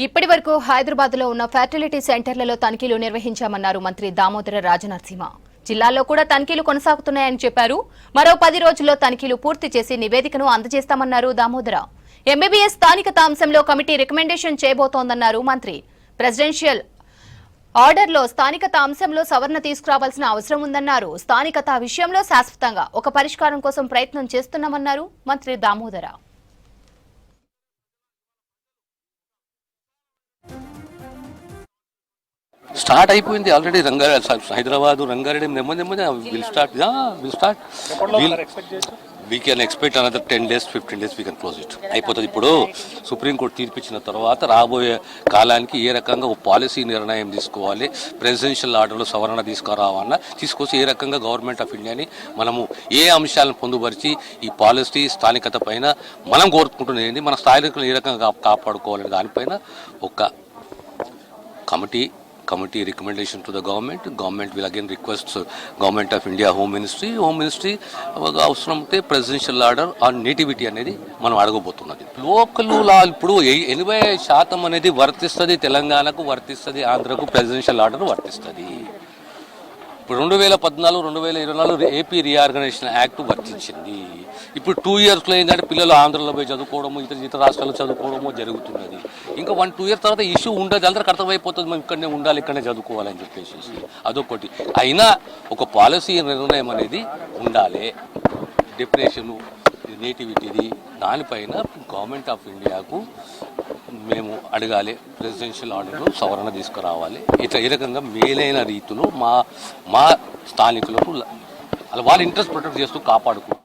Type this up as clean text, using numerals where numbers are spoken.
ఇప్పటి వరకు హైదరాబాద్ లో ఉన్న ఫెర్టిలిటీ సెంటర్లలో తనిఖీలు నిర్వహించామన్నారు మంత్రి దామోదర రాజనరసింహ. జిల్లాలో కూడా తనిఖీలు కొనసాగుతున్నాయని చెప్పారు. మరో 10 రోజుల్లో తనిఖీలు పూర్తి చేసి నివేదికను అందజేస్తామన్నారు దామోదర. ఎంబీబీఎస్ స్థానికత అంశంలో కమిటీ రికమెండేషన్ చేయబోతోందన్నారు మంత్రి. ప్రెసిడెన్షియల్ ఆర్డర్లో స్థానికత అంశంలో సవరణ తీసుకురావాల్సిన అవసరం ఉందన్నారు. స్థానికత విషయంలో శాశ్వతంగా ఒక పరిష్కారం కోసం ప్రయత్నం చేస్తున్నామన్నారు మంత్రి దామోదర. స్టార్ట్ అయిపోయింది ఆల్రెడీ. హైదరాబాద్ రంగారెడ్డి నెమ్మది will start we can expect another 10 days 15 days we can close it. అయిపోతుంది. ఇప్పుడు సుప్రీంకోర్టు తీర్పిచ్చిన తర్వాత రాబోయే కాలానికి ఏ రకంగా ఒక పాలసీ నిర్ణయం తీసుకోవాలి, ప్రెసిడెన్షియల్ ఆర్డర్లో సవరణ తీసుకురావాలన్నా తీసుకొచ్చి ఏ రకంగా గవర్నమెంట్ ఆఫ్ ఇండియాని మనము ఏ అంశాలను పొందుపరిచి ఈ పాలసీ స్థానికత పైన మనం కోరుకుంటున్నది, మన స్థానికులను ఏ రకంగా కాపాడుకోవాలనే దానిపైన ఒక committee recommendation to the government will again request government of India home ministry అవసరం ఉంటే ప్రెసిడెన్షియల్ ఆర్డర్ ఆన్ నేటివిటీ అనేది మనం అడగబోతున్నది. లోకల్ లా ఇప్పుడు 80% అనేది వర్తిస్తుంది, తెలంగాణకు వర్తిస్తుంది, ఆంధ్రకు ప్రెసిడెన్షియల్ ఆర్డర్ వర్తిస్తుంది. ఇప్పుడు 2014 2024 ఏపీ రీఆర్గనైజేషన్ యాక్ట్ వర్తించింది. ఇప్పుడు 2 yearsలో ఏంటంటే పిల్లలు ఆంధ్రలో పోయి చదువుకోవడము, ఇతర రాష్ట్రాల్లో చదువుకోవడము జరుగుతున్నది. ఇంకా 1-2 years తర్వాత ఇష్యూ ఉండదు, అందరికి అర్థమైపోతుంది మేము ఇక్కడనే ఉండాలి, ఇక్కడనే చదువుకోవాలని చెప్పేసి. అదొకటి. అయినా ఒక పాలసీ నిర్ణయం అనేది ఉండాలి. డెఫినేషను నేటివిటీది దానిపైన గవర్నమెంట్ ఆఫ్ ఇండియాకు మేము అడగాలి, ప్రెసిడెన్షియల్ ఆర్డర్లో సవరణ తీసుకురావాలి. ఇట్లా ఏ రకంగా మేలైన రీతిలో మా స్థానికులకు వాళ్ళ ఇంట్రెస్ట్ ప్రొటెక్ట్ చేస్తూ కాపాడుకుంటాం.